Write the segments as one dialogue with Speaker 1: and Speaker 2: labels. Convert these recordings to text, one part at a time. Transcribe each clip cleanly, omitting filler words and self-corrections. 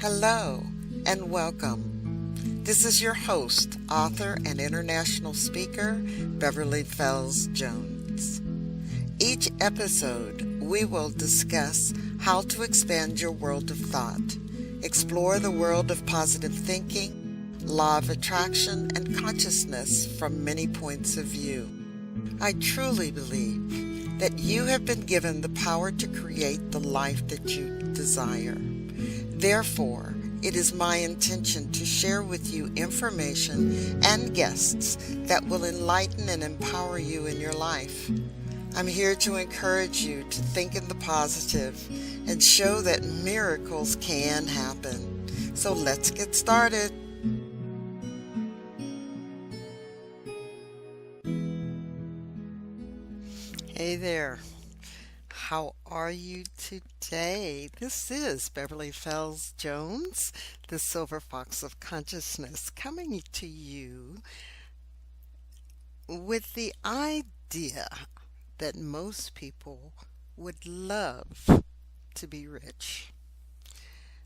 Speaker 1: Hello and welcome. This is your host, author, and international speaker, Beverly Fells Jones. Each episode, we will discuss how to expand your world of thought, explore the world of positive thinking, law of attraction, and consciousness from many points of view. I truly believe that you have been given the power to create the life that you desire. Therefore, it is my intention to share with you information and guests that will enlighten and empower you in your life. I'm here to encourage you to think in the positive and show that miracles can happen. So let's get started. Hey there. How are you today? This is Beverly Fells Jones, the Silver Fox of Consciousness, coming to you with the idea that most people would love to be rich.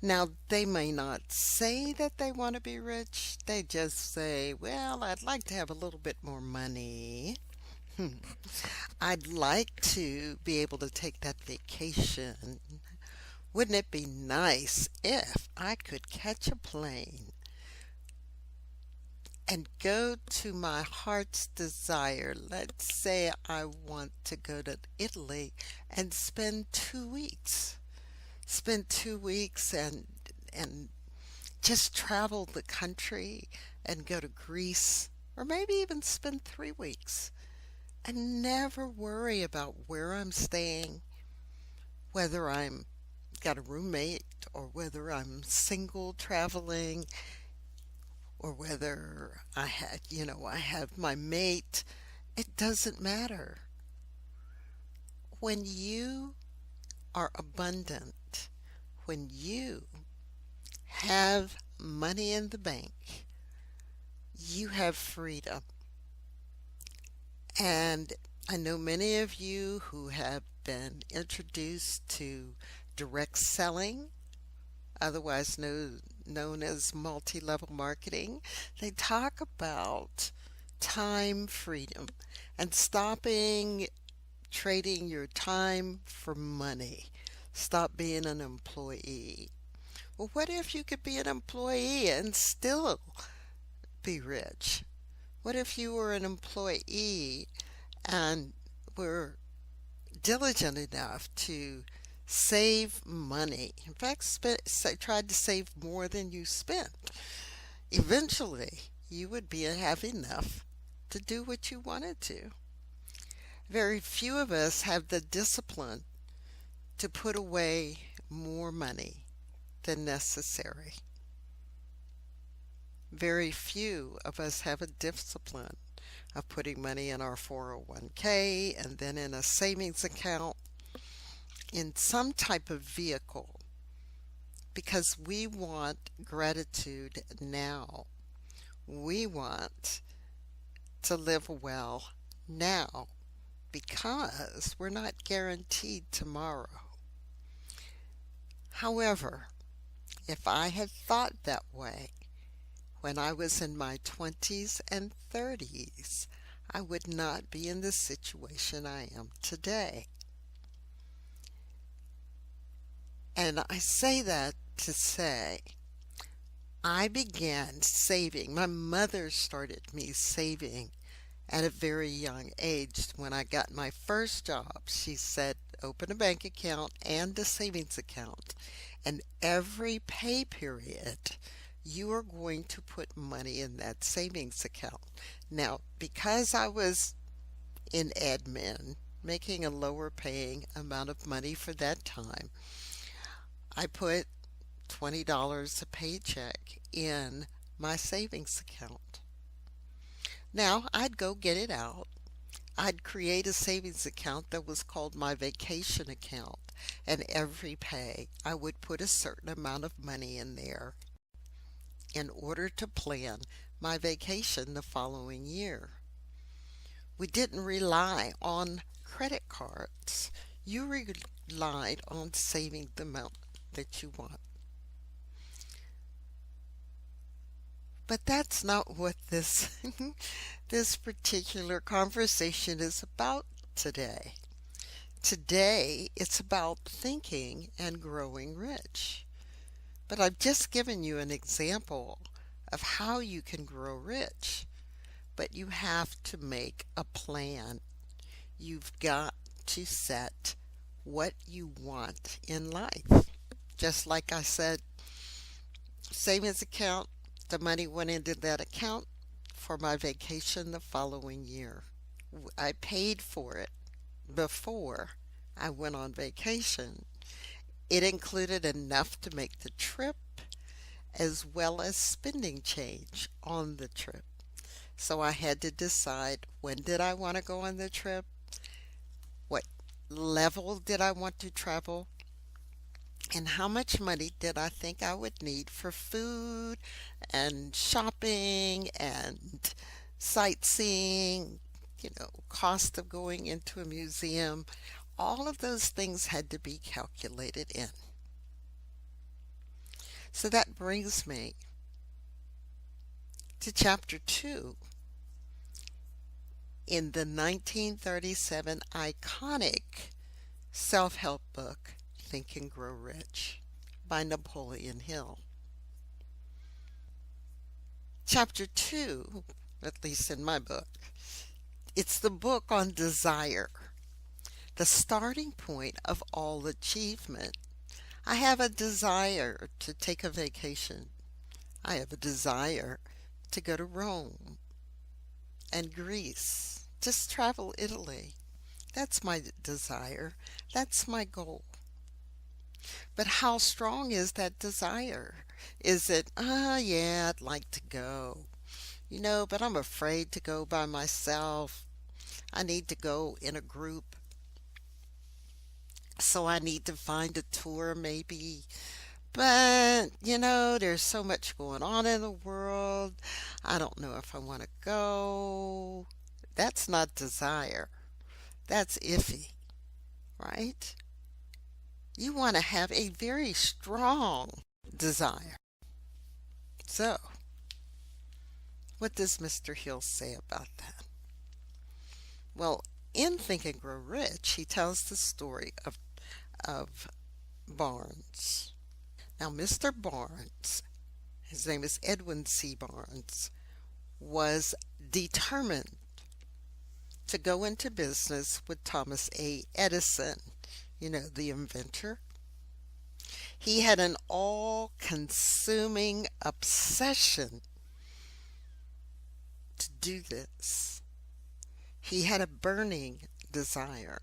Speaker 1: Now, they may not say that they want to be rich. They just say, well, I'd like to have a little bit more money. I'd like to be able to take that vacation. Wouldn't it be nice if I could catch a plane and go to my heart's desire? Let's say I want to go to Italy and spend 2 weeks. Spend 2 weeks and just travel the country and go to Greece, or maybe even spend 3 weeks. And never worry about where I'm staying, whether I'm got a roommate or whether I'm single traveling or whether I have my mate. It doesn't matter. When you are abundant, when you have money in the bank, you have freedom. And I know many of you who have been introduced to direct selling, otherwise known as multi-level marketing. They talk about time freedom and stopping trading your time for money. Stop being an employee. Well, what if you could be an employee and still be rich? What if you were an employee and were diligent enough to save money? In fact, tried to save more than you spent. Eventually, you would have enough to do what you wanted to. Very few of us have the discipline to put away more money than necessary. Very few of us have a discipline of putting money in our 401k and then in a savings account in some type of vehicle, because we want gratitude now. We want to live well now because we're not guaranteed tomorrow. However, if I had thought that way when I was in my 20s and 30s, I would not be in the situation I am today. And I say that to say, I began saving. My mother started me saving at a very young age. When I got my first job, she said, open a bank account and a savings account. And every pay period, you are going to put money in that savings account. Now, because I was in admin, making a lower paying amount of money for that time, I put $20 a paycheck in my savings account. Now, I'd go get it out. I'd create a savings account that was called my vacation account, and every pay I would put a certain amount of money in there in order to plan my vacation the following year. We didn't rely on credit cards. You relied on saving the amount that you want. But that's not what this this particular conversation is about today. Today, it's about thinking and growing rich. But I've just given you an example of how you can grow rich. But you have to make a plan. You've got to set what you want in life. Just like I said, savings account, the money went into that account for my vacation the following year. I paid for it before I went on vacation. It included enough to make the trip as well as spending change on the trip. So I had to decide, when did I want to go on the trip? What level did I want to travel? And how much money did I think I would need for food and shopping and sightseeing, cost of going into a museum? All of those things had to be calculated in. So that brings me to chapter 2 in the 1937 iconic self-help book, Think and Grow Rich by Napoleon Hill. Chapter 2, at least in my book, it's the book on desire, the starting point of all achievement. I have a desire to take a vacation. I have a desire to go to Rome and Greece, just travel Italy. That's my desire. That's my goal. But how strong is that desire? Is it, yeah, I'd like to go, but I'm afraid to go by myself. I need to go in a group. So I need to find a tour maybe. But, there's so much going on in the world. I don't know if I want to go. That's not desire. That's iffy, right? You want to have a very strong desire. So, what does Mr. Hill say about that? Well, in Think and Grow Rich, he tells the story of Barnes. Now, Mr. Barnes, his name is Edwin C. Barnes, was determined to go into business with Thomas A. Edison, the inventor. He had an all-consuming obsession to do this. He had a burning desire.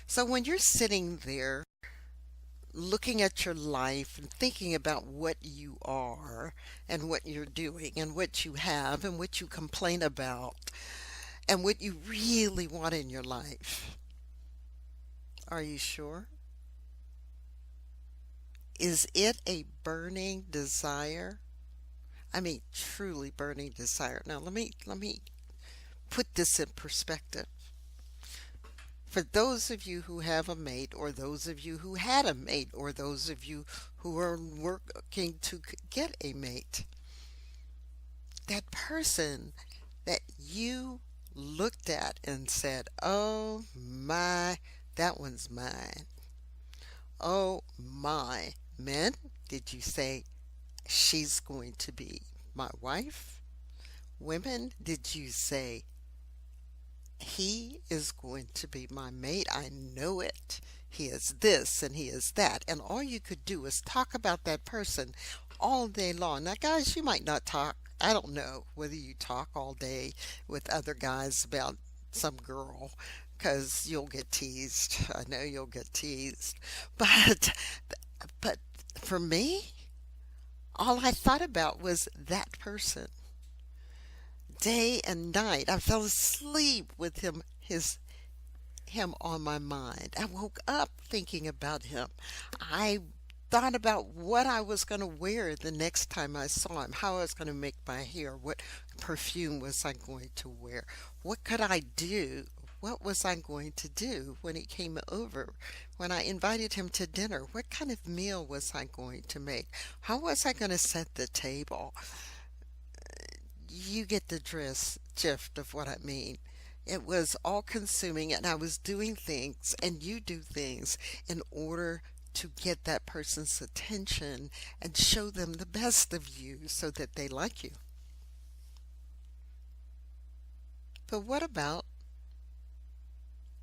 Speaker 1: So when you're sitting there looking at your life and thinking about what you are and what you're doing and what you have and what you complain about and what you really want in your life, are you sure? Is it a burning desire? I mean, truly burning desire. Now, let me put this in perspective. For those of you who have a mate, or those of you who had a mate, or those of you who are working to get a mate, that person that you looked at and said, oh my, that one's mine. Oh my. Men, did you say, she's going to be my wife? Women, did you say, he is going to be my mate? I know it. He is this and he is that. And all you could do is talk about that person all day long. Now, guys, you might not talk. I don't know whether you talk all day with other guys about some girl, because you'll get teased. I know you'll get teased. But for me, all I thought about was that person. Day and night. I fell asleep with him on my mind. I woke up thinking about him. I thought about what I was going to wear the next time I saw him, how I was going to make my hair, what perfume was I going to wear, what could I do what was I going to do when he came over? When I invited him to dinner, what kind of meal was I going to make? How was I going to set the table? You get the drift of what I mean. It was all consuming, and I was doing things, and you do things in order to get that person's attention and show them the best of you so that they like you. But what about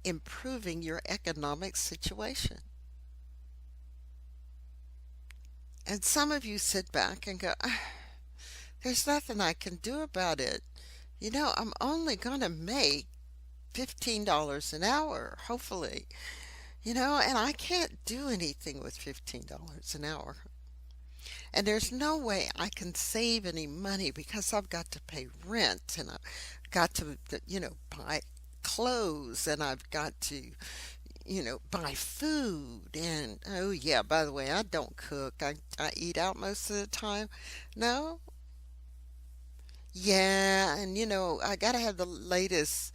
Speaker 1: improving your economic situation? And some of you sit back and go, "Ah, there's nothing I can do about it. I'm only going to make $15 an hour, hopefully, and I can't do anything with $15 an hour. And there's no way I can save any money because I've got to pay rent and I've got to, buy clothes and I've got to, buy food. And oh, yeah, by the way, I don't cook. I eat out most of the time. No, yeah, and I gotta have the latest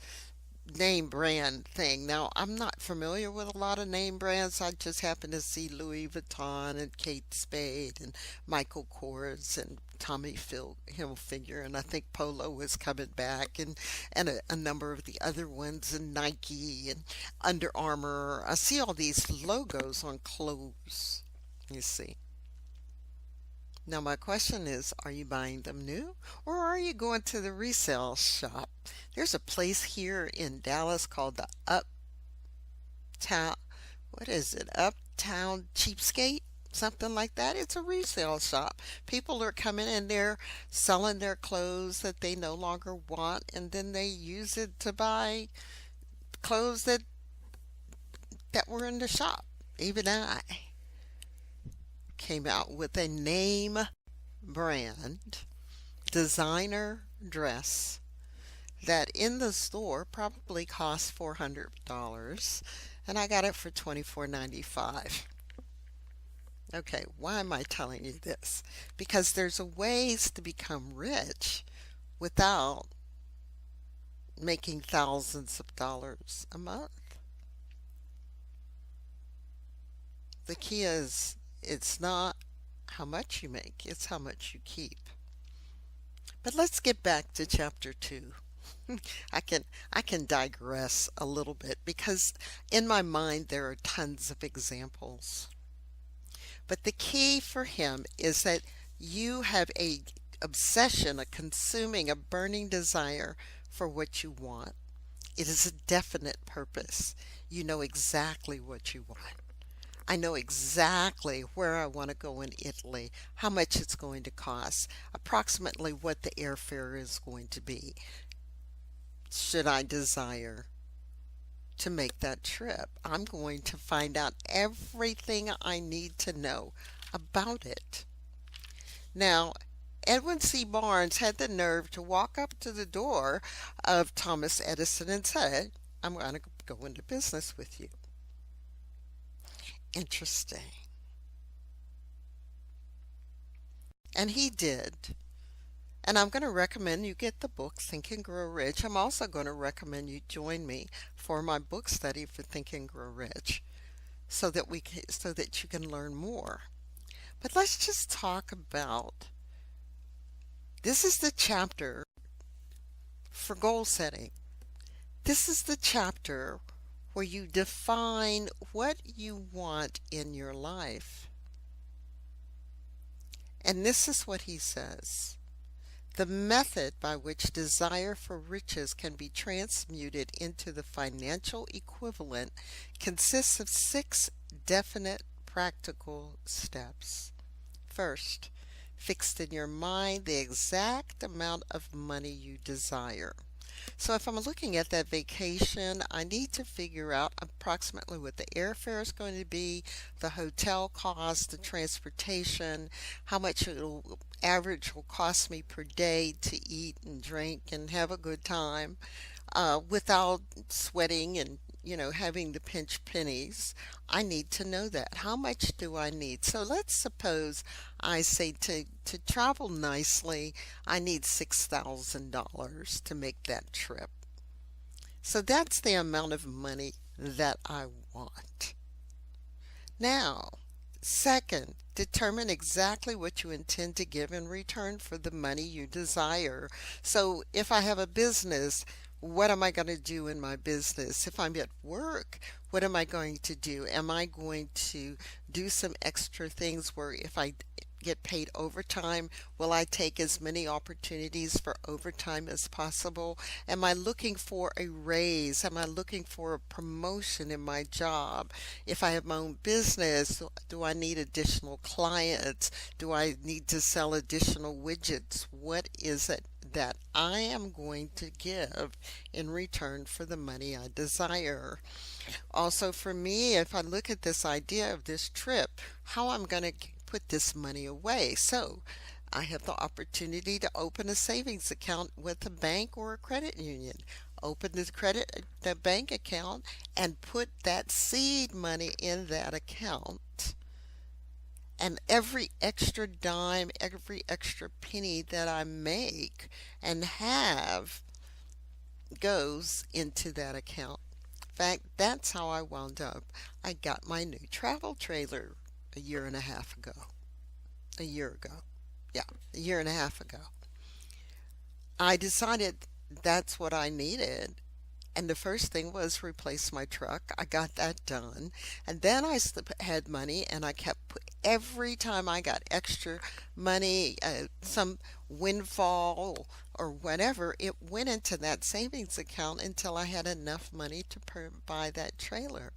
Speaker 1: name brand thing. Now, I'm not familiar with a lot of name brands. I just happen to see Louis Vuitton and Kate Spade and Michael Kors and Tommy Hilfiger, and I think Polo was coming back, and a number of the other ones, and Nike and Under Armour. I see all these logos on clothes. You see. Now, my question is, are you buying them new or are you going to the resale shop? There's a place here in Dallas called the Uptown, what is it? Uptown Cheapskate? Something like that. It's a resale shop. People are coming in there selling their clothes that they no longer want, and then they use it to buy clothes that were in the shop. Even I came out with a name brand designer dress that in the store probably cost $400, and I got it for $24.95. Okay, why am I telling you this? Because there's a ways to become rich without making thousands of dollars a month. The key is it's not how much you make, it's how much you keep. But let's get back to chapter 2. I can I can digress a little bit because in my mind there are tons of examples. But the key for him is that you have a obsession, a consuming, a burning desire for what you want. It is a definite purpose. You know exactly what you want. I know exactly where I want to go in Italy, how much it's going to cost, approximately what the airfare is going to be, should I desire to make that trip. I'm going to find out everything I need to know about it. Now, Edwin C. Barnes had the nerve to walk up to the door of Thomas Edison and say, I'm going to go into business with you. Interesting. And he did. And I'm going to recommend you get the book Think and Grow Rich. I'm also going to recommend you join me for my book study for Think and Grow Rich so that you can learn more. But let's just talk about this is the chapter for goal setting. This is the chapter where you define what you want in your life. And this is what he says. The method by which desire for riches can be transmuted into the financial equivalent consists of 6 definite practical steps. First, fix in your mind the exact amount of money you desire. So if I'm looking at that vacation, I need to figure out approximately what the airfare is going to be, the hotel cost, the transportation, how much it'll average will cost me per day to eat and drink and have a good time without sweating and having to pinch pennies. I need to know that. How much do I need? So let's suppose I say to travel nicely, I need $6,000 to make that trip. So that's the amount of money that I want. Now, second, determine exactly what you intend to give in return for the money you desire. So if I have a business, what am I going to do in my business? If I'm at work, what am I going to do? Am I going to do some extra things where if I get paid overtime, will I take as many opportunities for overtime as possible? Am I looking for a raise? Am I looking for a promotion in my job? If I have my own business, do I need additional clients? Do I need to sell additional widgets? What is it that I am going to give in return for the money I desire? Also, for me, if I look at this idea of this trip, how I'm going to put this money away. So, I have the opportunity to open a savings account with a bank or a credit union. Open the bank account and put that seed money in that account. And every extra dime, every extra penny that I make and have goes into that account. In fact, that's how I wound up. I got my new travel trailer a year and a half ago. A year ago. Yeah, a year and a half ago. I decided that's what I needed. And the first thing was replace my truck. I got that done. And then I had money and I kept, every time I got extra money, some windfall or whatever, it went into that savings account until I had enough money to buy that trailer.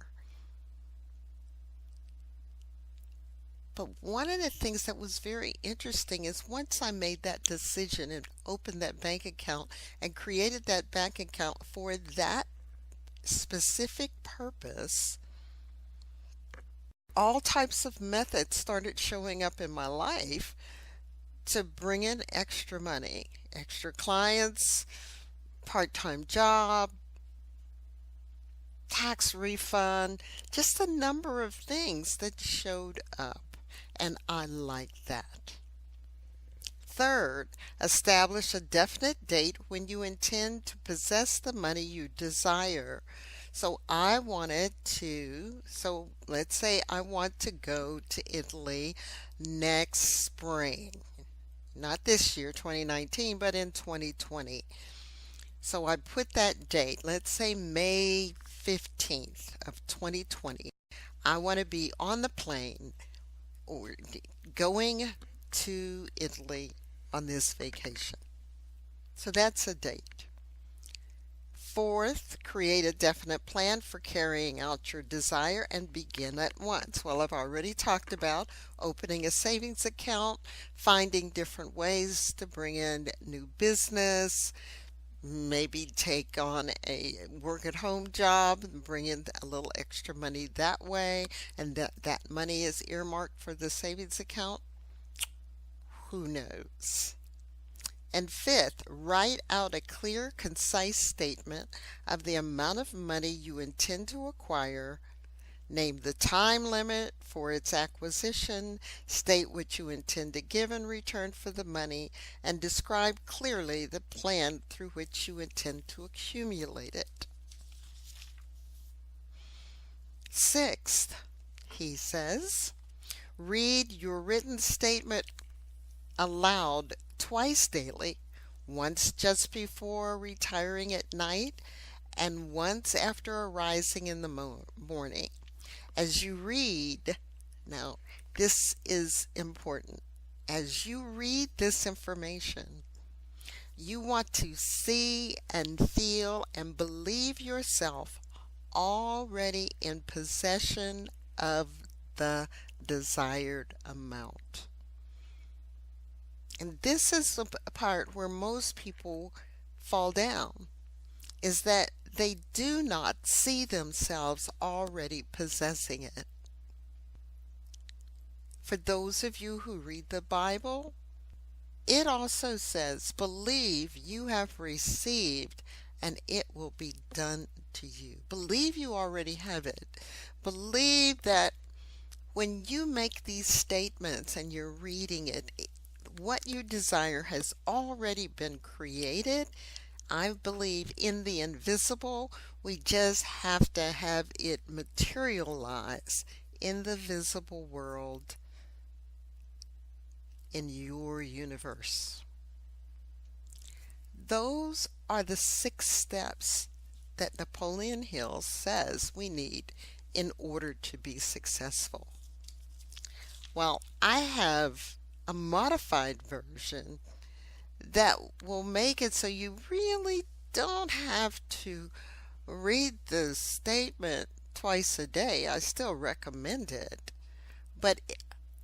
Speaker 1: But one of the things that was very interesting is once I made that decision and opened that bank account and created that bank account for that specific purpose, all types of methods started showing up in my life to bring in extra money, extra clients, part-time job, tax refund, just a number of things that showed up. And I like that. Third, establish a definite date when you intend to possess the money you desire. So let's say I want to go to Italy next spring. Not this year, 2019, but in 2020. So I put that date, let's say May 15th of 2020. I want to be on the plane or going to Italy on this vacation. So that's a date. Fourth, create a definite plan for carrying out your desire and begin at once. Well, I've already talked about opening a savings account, finding different ways to bring in new business, maybe take on a work at home job and bring in a little extra money that way, and that money is earmarked for the savings account. Who knows? And fifth, write out a clear, concise statement of the amount of money you intend to acquire. Name the time limit for its acquisition, state what you intend to give in return for the money, and describe clearly the plan through which you intend to accumulate it. Sixth, he says, read your written statement aloud twice daily, once just before retiring at night and once after arising in the morning. As you read, now this is important, as you read this information, you want to see and feel and believe yourself already in possession of the desired amount. And this is the part where most people fall down, is that they do not see themselves already possessing it. For those of you who read the Bible, it also says, believe you have received and it will be done to you. Believe you already have it. Believe that when you make these statements and you're reading it, what you desire has already been created, I believe in the invisible. We just have to have it materialize in the visible world in your universe. Those are the 6 steps that Napoleon Hill says we need in order to be successful. Well, I have a modified version that will make it so you really don't have to read the statement twice a day. I still recommend it. But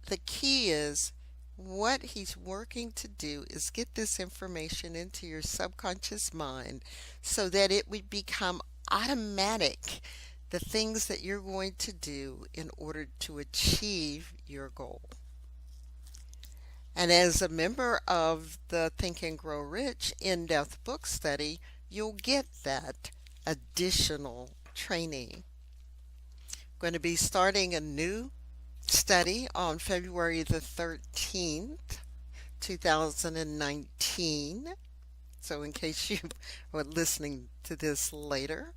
Speaker 1: the key is what he's working to do is get this information into your subconscious mind so that it would become automatic, the things that you're going to do in order to achieve your goal. And as a member of the Think and Grow Rich in-depth book study, you'll get that additional training. I'm going to be starting a new study on February the 13th, 2019. So in case you were listening to this later.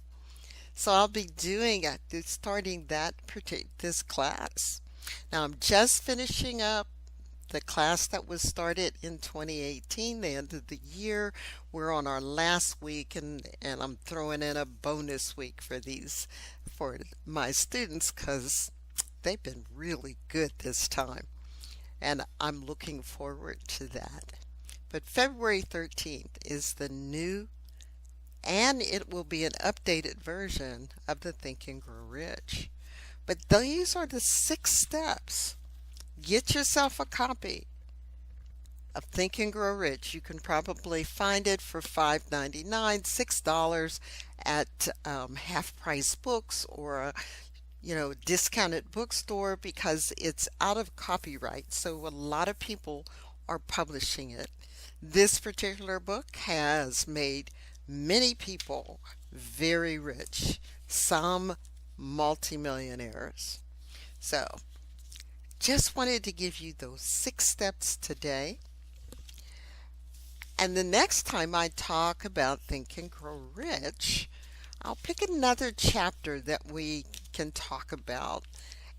Speaker 1: So I'll be starting this class. Now I'm just finishing up the class that was started in 2018, the end of the year. We're on our last week, and I'm throwing in a bonus week for my students because they've been really good this time, and I'm looking forward to that. But February 13th is the new, and it will be an updated version of the Think and Grow Rich. But these are the 6 steps. Get yourself a copy of Think and Grow Rich. You can probably find it for $5.99, $6 at Half Price Books or a discounted bookstore, because it's out of copyright. So a lot of people are publishing it. This particular book has made many people very rich, some multimillionaires. So just wanted to give you those 6 steps today. And the next time I talk about Think and Grow Rich, I'll pick another chapter that we can talk about.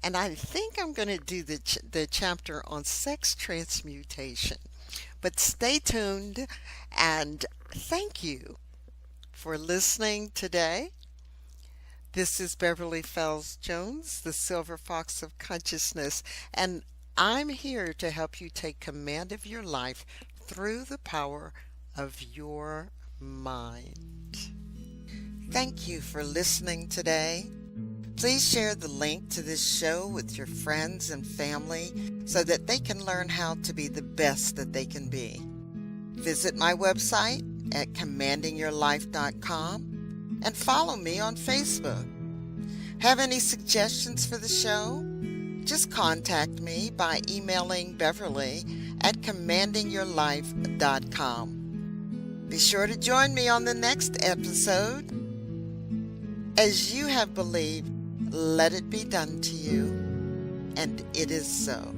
Speaker 1: And I think I'm going to do the chapter on sex transmutation. But stay tuned, and thank you for listening today. This is Beverly Fells Jones, the Silver Fox of Consciousness, and I'm here to help you take command of your life through the power of your mind. Thank you for listening today. Please share the link to this show with your friends and family so that they can learn how to be the best that they can be. Visit my website at commandingyourlife.com and follow me on Facebook. Have any suggestions for the show? Just contact me by emailing Beverly at commandingyourlife.com. Be sure to join me on the next episode. As you have believed, let it be done to you, and it is so.